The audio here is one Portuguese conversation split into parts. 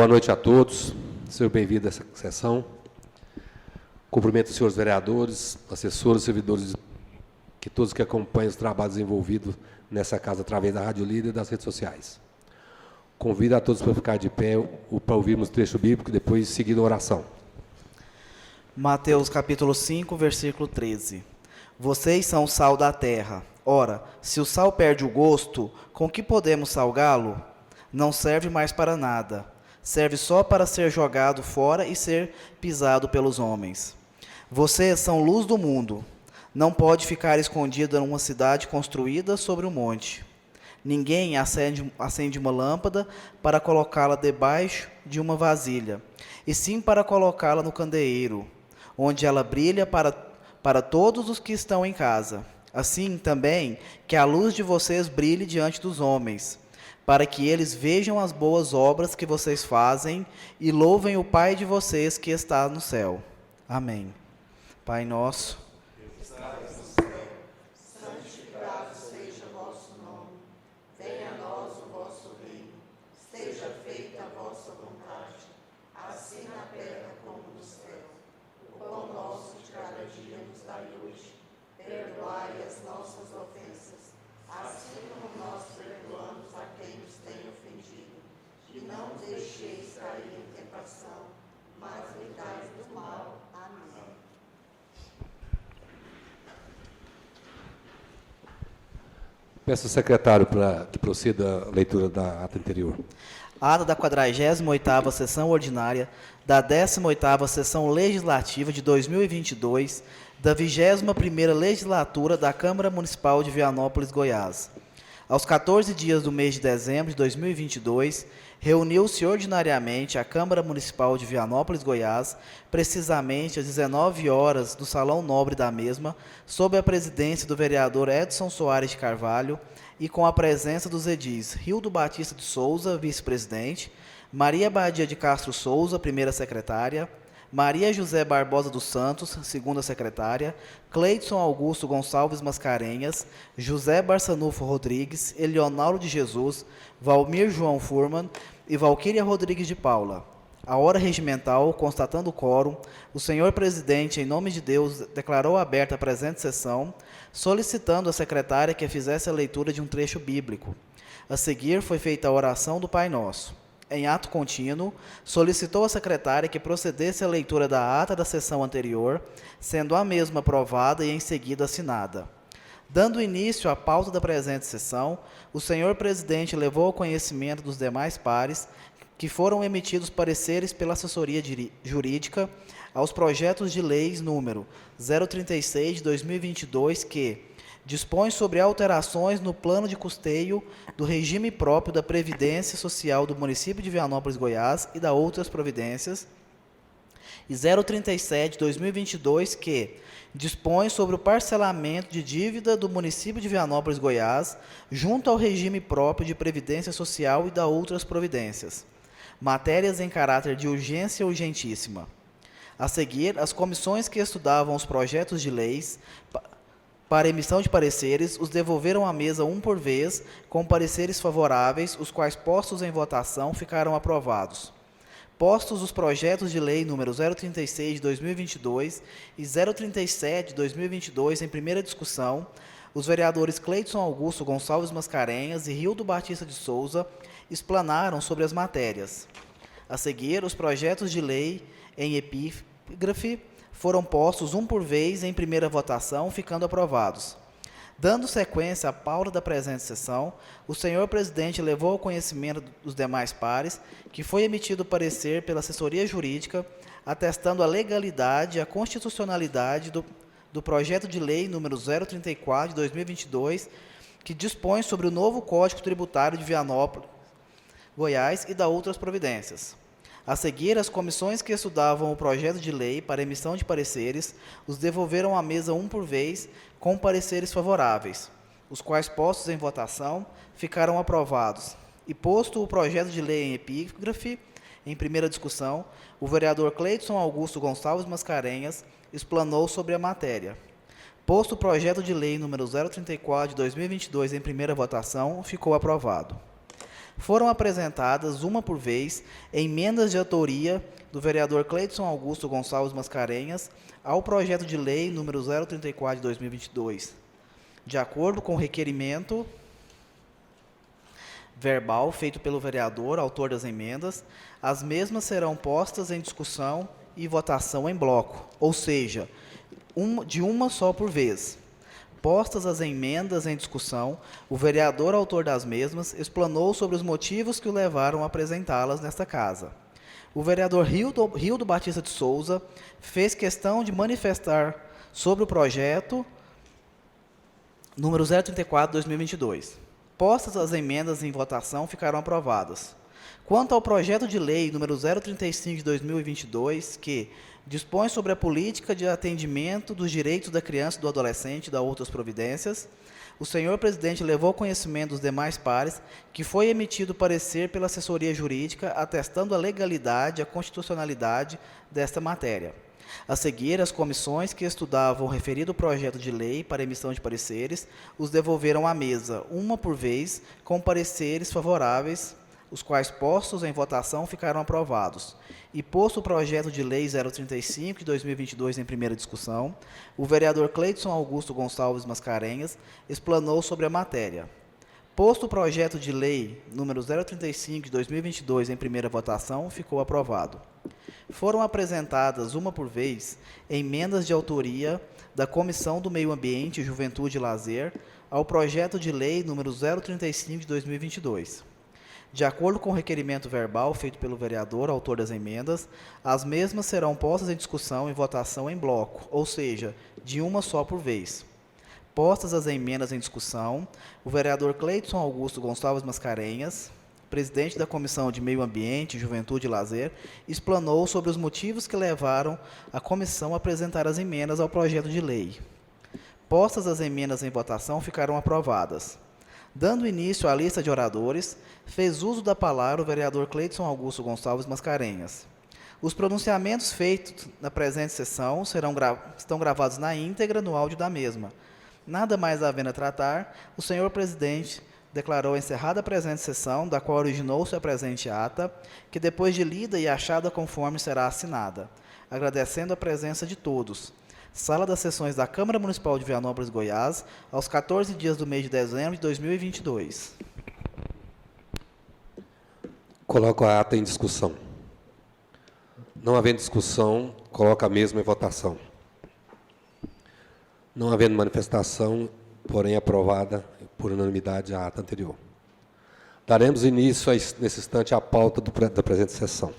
Boa noite a todos. Seja bem-vindo a essa sessão. Cumprimento os senhores vereadores, assessores, servidores, que todos que acompanham os trabalhos envolvidos nessa casa através da Rádio Líder e das redes sociais. Convido a todos para ficar de pé para ouvirmos o trecho bíblico e depois seguir a oração. Mateus capítulo 5, versículo 13. Vocês são o sal da terra. Ora, se o sal perde o gosto, com que podemos salgá-lo? Não serve mais para nada. Serve só para ser jogado fora e ser pisado pelos homens. Vocês são luz do mundo. Não pode ficar escondida numa cidade construída sobre um monte. Ninguém acende uma lâmpada para colocá-la debaixo de uma vasilha, e sim para colocá-la no candeeiro, onde ela brilha para todos os que estão em casa. Assim também que a luz de vocês brilhe diante dos homens, para que eles vejam as boas obras que vocês fazem e louvem o Pai de vocês que está no céu. Amém. Pai nosso, que estás no céu, santificado seja o vosso nome. Venha a nós o vosso reino. Seja feita a vossa vontade, assim na terra como no céu. O pão nosso de cada dia nos dai hoje. Perdoai as nossas ofensas, assim como nós perdoamos a quem nos tem ofendido. E não deixeis cair em tentação, mas livrai-nos do mal. Amém. Peço ao secretário para que proceda a leitura da ata anterior. ata da 48ª Sessão Ordinária, da 18ª Sessão Legislativa de 2022, da 21ª Legislatura da Câmara Municipal de Vianópolis, Goiás. Aos 14 dias do mês de dezembro de 2022, reuniu-se ordinariamente a Câmara Municipal de Vianópolis, Goiás, precisamente às 19 horas, no Salão Nobre da mesma, sob a presidência do vereador Edson Soares de Carvalho e com a presença dos edis Rildo Batista de Souza, vice-presidente, Maria Badia de Castro Souza, primeira secretária, Maria José Barbosa dos Santos, segunda secretária, Cleidson Augusto Gonçalves Mascarenhas, José Barçanufo Rodrigues, Eleonoro de Jesus, Valmir João Furman e Valquíria Rodrigues de Paula. A hora regimental, constatando o quórum, o senhor presidente, em nome de Deus, declarou aberta a presente sessão, solicitando à secretária que fizesse a leitura de um trecho bíblico. A seguir, foi feita a oração do Pai Nosso. Em ato contínuo, solicitou à secretária que procedesse à leitura da ata da sessão anterior, sendo a mesma aprovada e em seguida assinada. Dando início à pauta da presente sessão, o senhor presidente levou ao conhecimento dos demais pares que foram emitidos pareceres pela assessoria jurídica aos projetos de leis número 036 de 2022 que dispõe sobre alterações no plano de custeio do regime próprio da Previdência Social do município de Vianópolis, Goiás e da outras providências, e 037 de 2022 que dispõe sobre o parcelamento de dívida do município de Vianópolis, Goiás, junto ao regime próprio de Previdência Social e da outras providências. Matérias em caráter de urgência urgentíssima. A seguir, as comissões que estudavam os projetos de leis para emissão de pareceres, os devolveram à mesa um por vez, com pareceres favoráveis, os quais, postos em votação, ficaram aprovados. Postos os projetos de lei número 036 de 2022 e 037 de 2022 em primeira discussão, os vereadores Cleidson Augusto Gonçalves Mascarenhas e Rildo Batista de Souza explanaram sobre as matérias. A seguir, os projetos de lei em epígrafe foram postos um por vez em primeira votação, ficando aprovados. Dando sequência à pauta da presente sessão, o senhor presidente levou ao conhecimento dos demais pares que foi emitido parecer pela assessoria jurídica atestando a legalidade e a constitucionalidade do projeto de lei número 034 de 2022, que dispõe sobre o novo Código Tributário de Vianópolis, Goiás e da outras providências. A seguir, as comissões que estudavam o projeto de lei para emissão de pareceres os devolveram à mesa um por vez com pareceres favoráveis, os quais, postos em votação, ficaram aprovados. E posto o projeto de lei em epígrafe, em primeira discussão, o vereador Cleidson Augusto Gonçalves Mascarenhas explanou sobre a matéria. Posto o projeto de lei número 034 de 2022 em primeira votação, ficou aprovado. Foram apresentadas, uma por vez, emendas de autoria do vereador Cleidson Augusto Gonçalves Mascarenhas ao projeto de lei número 034 de 2022. De acordo com o requerimento verbal feito pelo vereador, autor das emendas, as mesmas serão postas em discussão e votação em bloco, ou seja, de uma só por vez. Postas as emendas em discussão, o vereador autor das mesmas explanou sobre os motivos que o levaram a apresentá-las nesta casa. O vereador Rildo Batista de Souza fez questão de manifestar sobre o projeto número 034 de 2022. Postas as emendas em votação, ficaram aprovadas. Quanto ao projeto de lei número 035 de 2022, que dispõe sobre a política de atendimento dos direitos da criança e do adolescente e da outras providências, o senhor presidente levou ao conhecimento dos demais pares que foi emitido parecer pela assessoria jurídica atestando a legalidade e a constitucionalidade desta matéria. A seguir, as comissões que estudavam o referido projeto de lei para emissão de pareceres os devolveram à mesa, uma por vez, com pareceres favoráveis, os quais postos em votação ficaram aprovados. E posto o projeto de lei 035 de 2022 em primeira discussão, o vereador Cleidson Augusto Gonçalves Mascarenhas explanou sobre a matéria. Posto o projeto de lei número 035 de 2022 em primeira votação, ficou aprovado. Foram apresentadas, uma por vez, emendas de autoria da Comissão do Meio Ambiente, Juventude e Lazer ao projeto de lei número 035 de 2022. De acordo com o requerimento verbal feito pelo vereador, autor das emendas, as mesmas serão postas em discussão e votação em bloco, ou seja, de uma só por vez. Postas as emendas em discussão, o vereador Cleidson Augusto Gonçalves Mascarenhas, presidente da Comissão de Meio Ambiente, Juventude e Lazer, explanou sobre os motivos que levaram a comissão a apresentar as emendas ao projeto de lei. Postas as emendas em votação, ficaram aprovadas. Dando início à lista de oradores, fez uso da palavra o vereador Cleidson Augusto Gonçalves Mascarenhas. Os pronunciamentos feitos na presente sessão estão gravados na íntegra no áudio da mesma. Nada mais havendo a tratar, o senhor presidente declarou encerrada a presente sessão, da qual originou-se a presente ata, que depois de lida e achada conforme será assinada, agradecendo a presença de todos. Sala das Sessões da Câmara Municipal de Vianópolis, Goiás, aos 14 dias do mês de dezembro de 2022. Coloco a ata em discussão. Não havendo discussão, coloco a mesma em votação. Não havendo manifestação, porém aprovada por unanimidade a ata anterior. Daremos início, nesse instante, à pauta da presente sessão.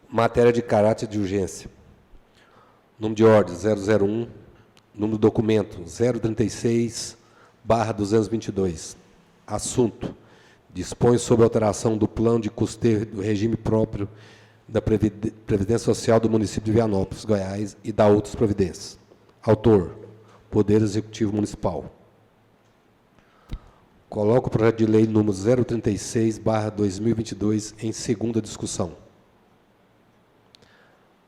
Matéria de caráter de urgência. Número de ordem 001, número do documento 036/222. Assunto: dispõe sobre a alteração do plano de custeio do regime próprio da Previdência Social do município de Vianópolis, Goiás, e da outras providências. Autor: Poder Executivo Municipal. Coloco o projeto de lei número 036/2022 em segunda discussão.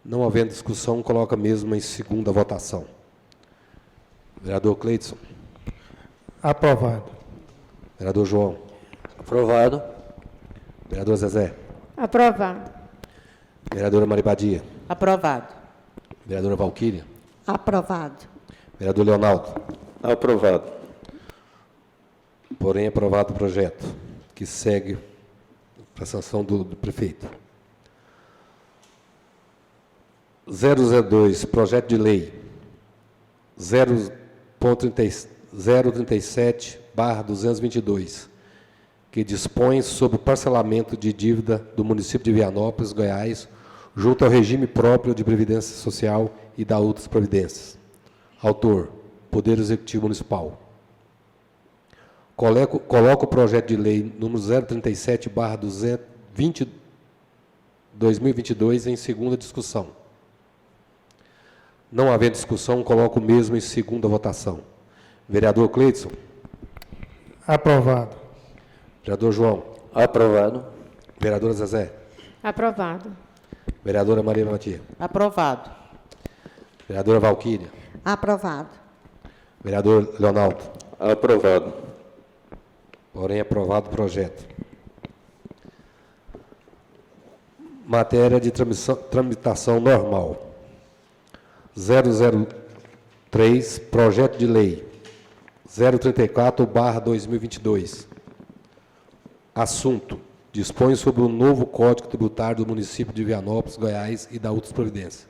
Não havendo discussão, coloca mesmo em segunda votação. Vereador Cleidson. Aprovado. Vereador João. Aprovado. Vereador Zezé. Aprovado. Vereadora Maribadia. Aprovado. Vereadora Valquíria. Aprovado. Vereador Leonardo. Aprovado. Porém, aprovado o projeto, que segue para a sanção do prefeito. 002, projeto de lei 037/222, que dispõe sobre o parcelamento de dívida do município de Vianópolis, Goiás, junto ao regime próprio de Previdência Social e da outras providências. Autor: Poder Executivo Municipal. Coloco o projeto de lei número 037/2022 em segunda discussão. Não havendo discussão, coloco o mesmo em segunda votação. Vereador Cleidson. Aprovado. Vereador João. Aprovado. Vereadora Zezé. Aprovado. Vereadora Maria Matia. Aprovado. Vereadora Valquíria. Aprovado. Vereador Leonardo. Aprovado. Porém, aprovado o projeto. Matéria de tramitação normal. 003, projeto de lei 034/2022. Assunto: dispõe sobre o novo Código Tributário do município de Vianópolis, Goiás e da outras providências.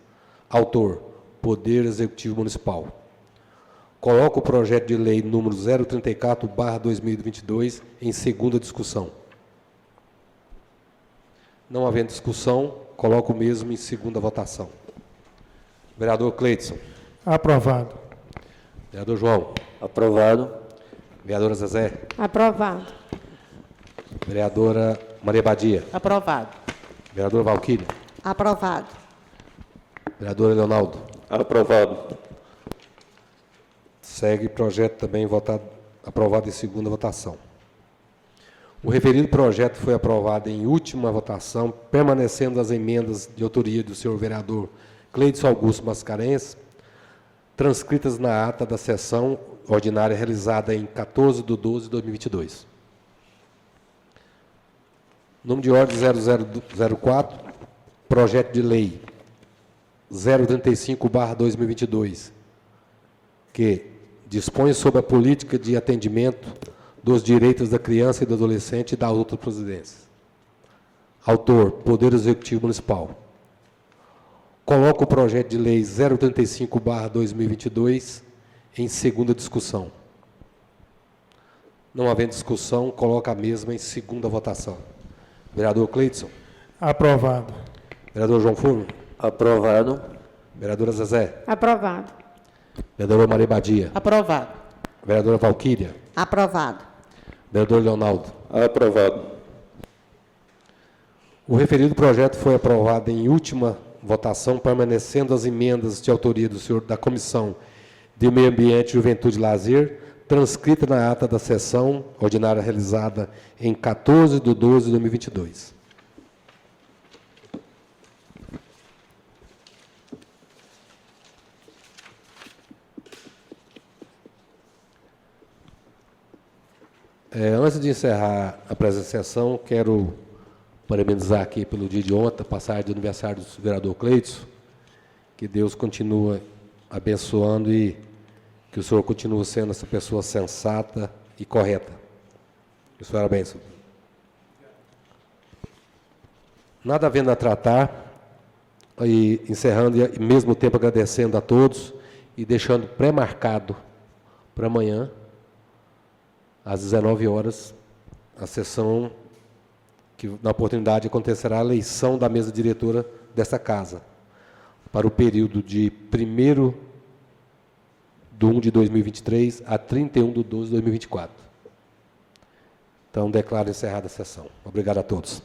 Autor: Poder Executivo Municipal. Coloco o projeto de lei número 034/2022 em segunda discussão. Não havendo discussão, coloco o mesmo em segunda votação. Vereador Cleidson. Aprovado. Vereador João. Aprovado. Vereadora Zezé. Aprovado. Vereadora Maria Badia. Aprovado. Vereador Valquíria. Aprovado. Vereador Leonardo. Aprovado. Segue projeto também aprovado em segunda votação. O referido projeto foi aprovado em última votação, permanecendo as emendas de autoria do senhor vereador Cleidson Augusto Mascarenhas, transcritas na ata da sessão ordinária realizada em 14/12/2022. Número de ordem 0004, projeto de lei 035/2022, que dispõe sobre a política de atendimento dos direitos da criança e do adolescente e da outra presidência. Autor: Poder Executivo Municipal. Coloco o projeto de lei 035/2022 em segunda discussão. Não havendo discussão, coloca a mesma em segunda votação. Vereador Cleidson. Aprovado. Vereador João Furno. Aprovado. Vereadora Zezé. Aprovado. Vereadora Maria Badia. Aprovado. Vereadora Valquíria. Aprovado. Vereador Leonardo. Aprovado. O referido projeto foi aprovado em última votação, permanecendo as emendas de autoria do senhor da Comissão de Meio Ambiente, Juventude e Lazer, transcrita na ata da sessão ordinária realizada em 14/12/2022. Antes de encerrar a presente sessão, quero parabenizar aqui pelo dia de ontem, passagem de aniversário do vereador Cleidson, que Deus continue abençoando e que o senhor continue sendo essa pessoa sensata e correta. Que o senhor abençoe. Nada havendo a tratar, e encerrando e ao mesmo tempo agradecendo a todos e deixando pré-marcado para amanhã, às 19 horas, a sessão que, na oportunidade, acontecerá a eleição da mesa diretora dessa casa, para o período de 1/1/2023 a 31/12/2024. Então, declaro encerrada a sessão. Obrigado a todos.